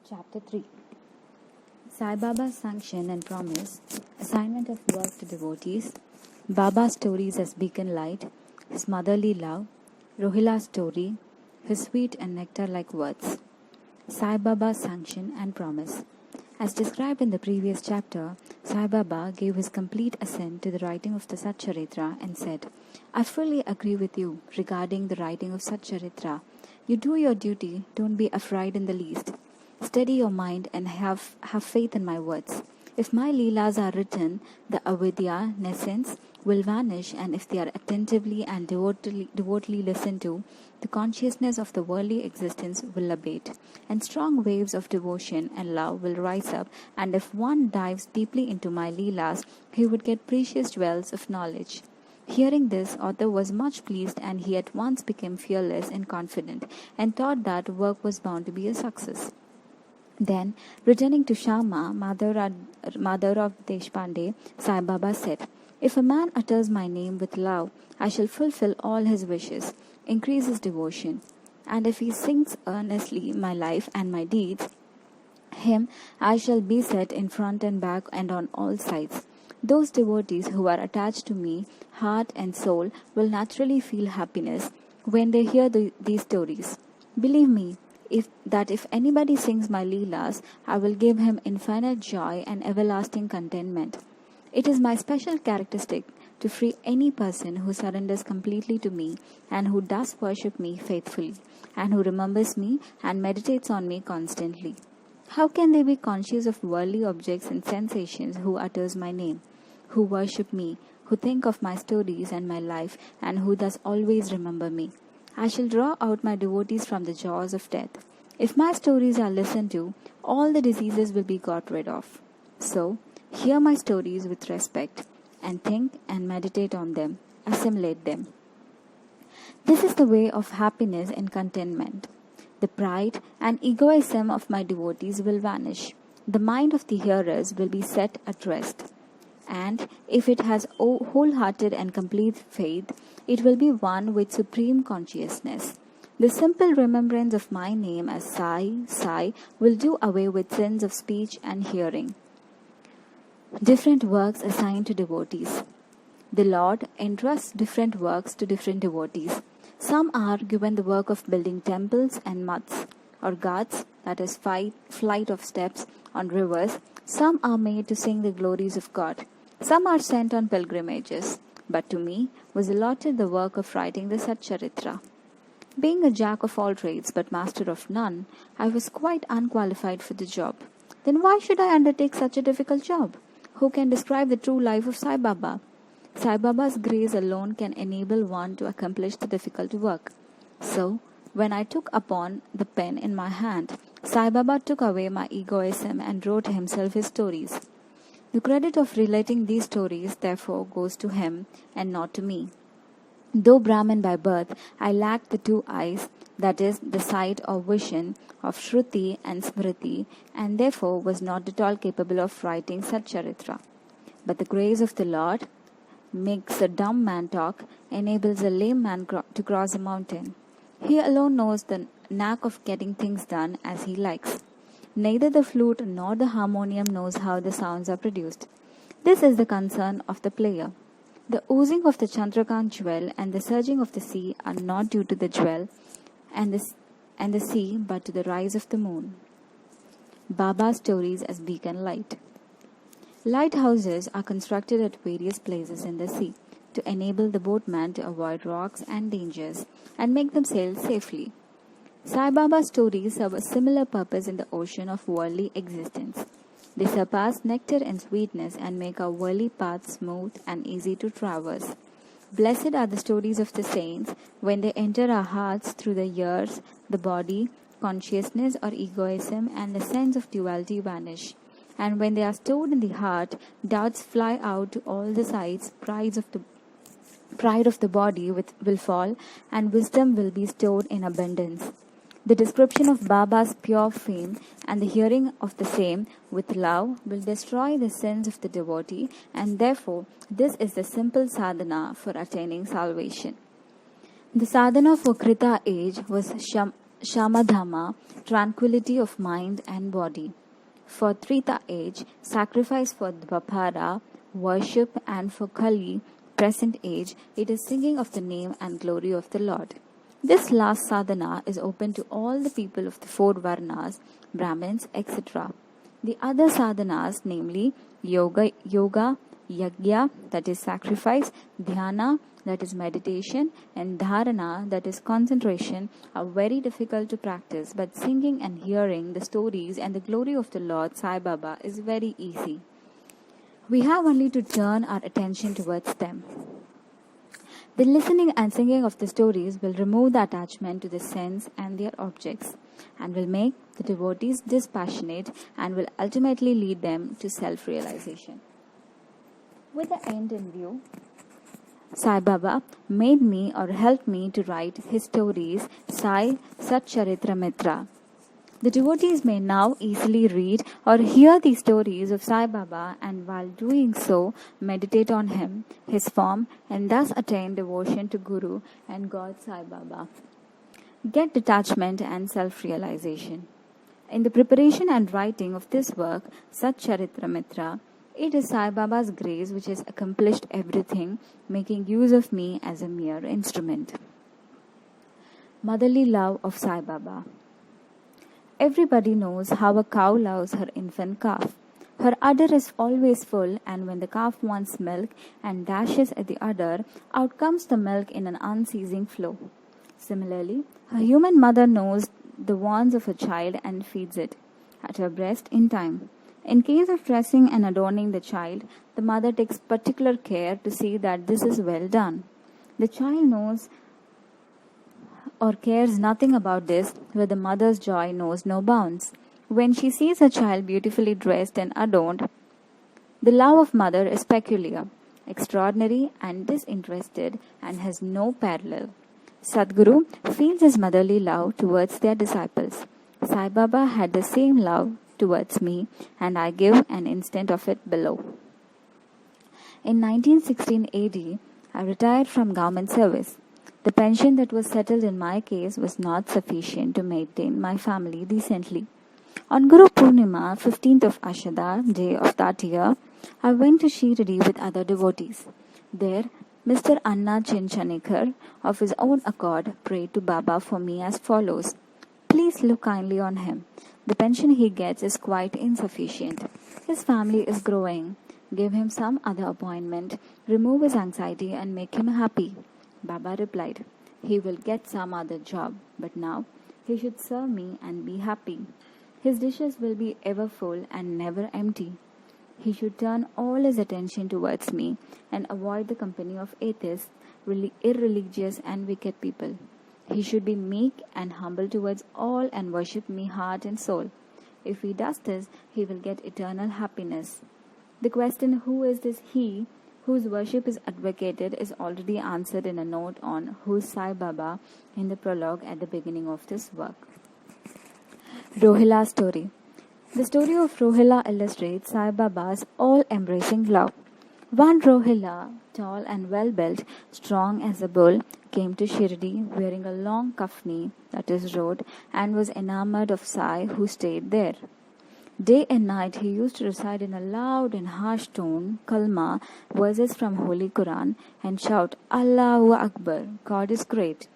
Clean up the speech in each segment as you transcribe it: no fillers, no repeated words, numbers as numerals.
Chapter 3 Sai Baba's Sanction and Promise, Assignment of Work to Devotees, Baba's Stories as Beacon Light, His Motherly Love, Rohila's Story, His Sweet and Nectar-like Words. Sai Baba's Sanction and Promise. As described in the previous chapter, Sai Baba gave his complete assent to the writing of the Satcharithra and said, I fully agree with you regarding the writing of Satcharithra. You do your duty, don't be afraid in the least. Steady your mind and have faith in my words. If my leelas are written, the avidya, nescence, will vanish, and if they are attentively and devotedly listened to, the consciousness of the worldly existence will abate, and strong waves of devotion and love will rise up, and if one dives deeply into my leelas, he would get precious wells of knowledge. Hearing this, author was much pleased, and he at once became fearless and confident, and thought that work was bound to be a success. Then, returning to Shama, mother of Deshpande, Sai Baba said, If a man utters my name with love, I shall fulfill all his wishes, increase his devotion. And if he sings earnestly my life and my deeds, him I shall beset in front and back and on all sides. Those devotees who are attached to me, heart and soul, will naturally feel happiness when they hear these stories. Believe me, if anybody sings my leelas, I will give him infinite joy and everlasting contentment. It is my special characteristic to free any person who surrenders completely to me and who does worship me faithfully and who remembers me and meditates on me constantly. How can they be conscious of worldly objects and sensations who utters my name, who worship me, who think of my stories and my life, and who thus always remember me? I shall draw out my devotees from the jaws of death. If my stories are listened to, all the diseases will be got rid of. So, hear my stories with respect, and think and meditate on them, assimilate them. This is the way of happiness and contentment. The pride and egoism of my devotees will vanish. The mind of the hearers will be set at rest. And if it has wholehearted and complete faith, it will be one with supreme consciousness. The simple remembrance of my name as Sai, Sai will do away with sins of speech and hearing. Different works assigned to devotees. The Lord entrusts different works to different devotees. Some are given the work of building temples and mats, or ghats, that is flight of steps on rivers. Some are made to sing the glories of God. Some are sent on pilgrimages. But to me was allotted the work of writing the Satcharithra. Being a jack of all trades but master of none, I was quite unqualified for the job. Then why should I undertake such a difficult job? Who can describe the true life of Sai Baba? Sai Baba's grace alone can enable one to accomplish the difficult work. So, when I took upon the pen in my hand, Sai Baba took away my egoism and wrote himself his stories. The credit of relating these stories, therefore, goes to him and not to me. Though Brahmin by birth, I lacked the two eyes, that is, the sight or vision of Shruti and Smriti, and therefore was not at all capable of writing Satcharithra. But the grace of the Lord makes a dumb man talk, enables a lame man to cross a mountain. He alone knows the knack of getting things done as he likes. Neither the flute nor the harmonium knows how the sounds are produced. This is the concern of the player. The oozing of the Chandrakant jewel and the surging of the sea are not due to the jewel and the sea, but to the rise of the moon. Baba's stories as beacon light. Lighthouses are constructed at various places in the sea to enable the boatman to avoid rocks and dangers and make them sail safely. Sai Baba's stories serve a similar purpose in the ocean of worldly existence. They surpass nectar and sweetness and make our worldly path smooth and easy to traverse. Blessed are the stories of the saints when they enter our hearts through the ears, the body, consciousness or egoism, and the sense of duality vanish. And when they are stored in the heart, doubts fly out to all the sides, pride of the body will fall, and wisdom will be stored in abundance. The description of Baba's pure fame and the hearing of the same with love will destroy the sins of the devotee, and therefore this is the simple sadhana for attaining salvation. The sadhana for Krita age was Shamadhama, tranquility of mind and body. For Treta age, sacrifice for Dvapara, worship, and for Kali, present age, it is singing of the name and glory of the Lord. This last sadhana is open to all the people of the four varnas, Brahmins, etc. The other sadhanas, namely yoga, yajna, that is sacrifice, dhyana, that is meditation, and dharana, that is concentration, are very difficult to practice, but singing and hearing the stories and the glory of the Lord Sai Baba is very easy. We have only to turn our attention towards them. The listening and singing of the stories will remove the attachment to the sense and their objects, and will make the devotees dispassionate and will ultimately lead them to self-realization. With the end in view, Sai Baba made me or helped me to write his stories, Sai Satcharithra Mitra. The devotees may now easily read or hear the stories of Sai Baba, and while doing so, meditate on him, his form, and thus attain devotion to Guru and God Sai Baba. Get detachment and self-realization. In the preparation and writing of this work, Satcharithra Mitra, it is Sai Baba's grace which has accomplished everything, making use of me as a mere instrument. Motherly love of Sai Baba. Everybody knows how a cow loves her infant calf. Her udder is always full, and when the calf wants milk and dashes at the udder, out comes the milk in an unceasing flow. Similarly, a human mother knows the wants of a child and feeds it at her breast in time. In case of dressing and adorning the child, the mother takes particular care to see that this is well done. The child knows or cares nothing about this, where the mother's joy knows no bounds. When she sees her child beautifully dressed and adorned, the love of mother is peculiar, extraordinary and disinterested, and has no parallel. Sadguru feels his motherly love towards their disciples. Sai Baba had the same love towards me, and I give an instance of it below. In 1916 AD, I retired from government service. The pension that was settled in my case was not sufficient to maintain my family decently. On Guru Purnima, 15th of Ashadha, day of that year, I went to Shirdi with other devotees. There, Mr. Anna Chinchanikar, of his own accord, prayed to Baba for me as follows. Please look kindly on him. The pension he gets is quite insufficient. His family is growing. Give him some other appointment, remove his anxiety and make him happy. Baba replied, he will get some other job, but now he should serve me and be happy. His dishes will be ever full and never empty. He should turn all his attention towards me and avoid the company of atheists, irreligious and wicked people. He should be meek and humble towards all and worship me heart and soul. If he does this, he will get eternal happiness. The question, who is this he whose worship is advocated, is already answered in a note on Who's Sai Baba in the prologue at the beginning of this work. Rohila story. The story of Rohila illustrates Sai Baba's all-embracing love. One Rohila, tall and well-built, strong as a bull, came to Shirdi wearing a long kafni, that is robe, and was enamored of Sai, who stayed there. Day and night he used to recite in a loud and harsh tone, kalma, verses from Holy Quran, and shout, Allahu Akbar, God is great.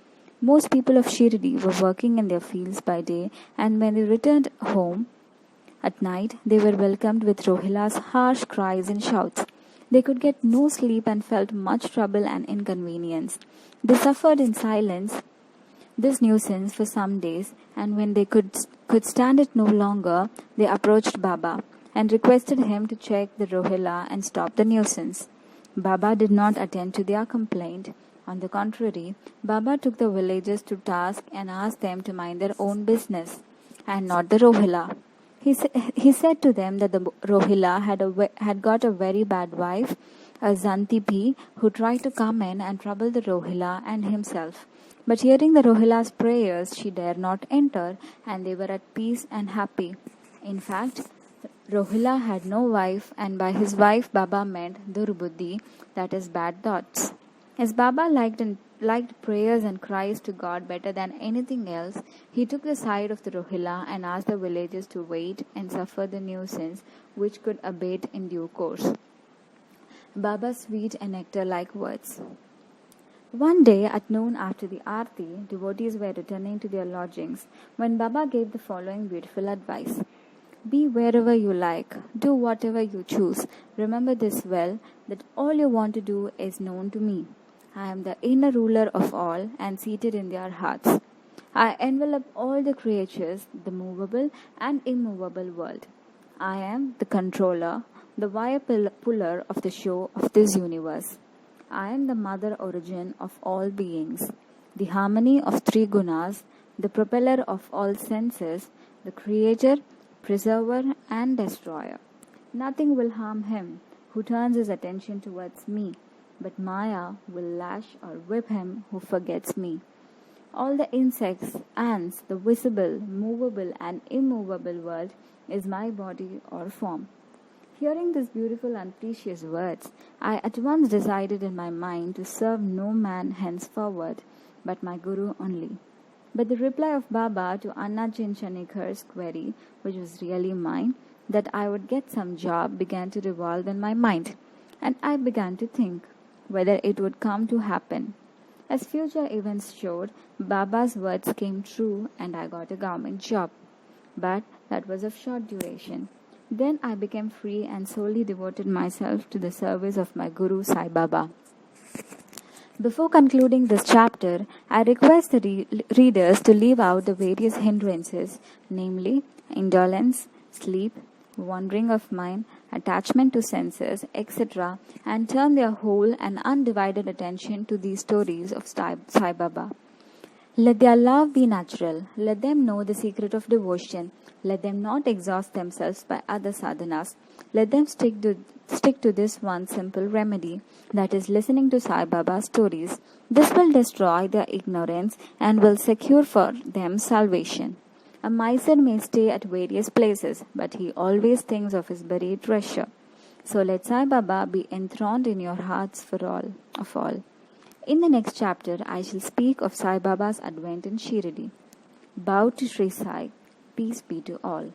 Most people of Shirdi were working in their fields by day, and when they returned home at night, they were welcomed with Rohila's harsh cries and shouts. They could get no sleep and felt much trouble and inconvenience. They suffered in silence this nuisance for some days, and when they could stand it no longer, they approached Baba and requested him to check the Rohila and stop the nuisance. Baba did not attend to their complaint. On the contrary, Baba took the villagers to task and asked them to mind their own business and not the Rohila. He said to them that the Rohila had got a very bad wife, a Zantipi, who tried to come in and trouble the Rohila and himself. But hearing the Rohila's prayers, she dared not enter, and they were at peace and happy. In fact, Rohila had no wife, and by his wife Baba meant Durbuddhi, that is bad thoughts. As Baba liked prayers and cries to God better than anything else, he took the side of the Rohilla and asked the villagers to wait and suffer the nuisance which could abate in due course. Baba's sweet and nectar-like words. One day at noon after the Aarti, devotees were returning to their lodgings when Baba gave the following beautiful advice. Be wherever you like, do whatever you choose. Remember this well, that all you want to do is known to me. I am the inner ruler of all and seated in their hearts. I envelop all the creatures, the movable and immovable world. I am the controller, the wire puller of the show of this universe. I am the mother origin of all beings, the harmony of three gunas, the propeller of all senses, the creator, preserver and destroyer. Nothing will harm him who turns his attention towards me, but Maya will lash or whip him who forgets me. All the insects, ants, the visible, movable and immovable world is my body or form. Hearing these beautiful and precious words, I at once decided in my mind to serve no man henceforward, but my Guru only. But the reply of Baba to Anna Chinchanikar's query, which was really mine, that I would get some job, began to revolve in my mind, and I began to think whether it would come to happen. As future events showed, Baba's words came true and I got a government job. But that was of short duration. Then I became free and solely devoted myself to the service of my Guru Sai Baba. Before concluding this chapter, I request the readers to leave out the various hindrances, namely indolence, sleep, wandering of mind, attachment to senses, etc., and turn their whole and undivided attention to these stories of Sai Baba. Let their love be natural. Let them know the secret of devotion. Let them not exhaust themselves by other sadhanas. Let them stick to this one simple remedy, that is listening to Sai Baba's stories. This will destroy their ignorance and will secure for them salvation. A miser may stay at various places, but he always thinks of his buried treasure. So let Sai Baba be enthroned in your hearts for all of all. In the next chapter, I shall speak of Sai Baba's advent in Shirdi. Bow to Sri Sai. Peace be to all.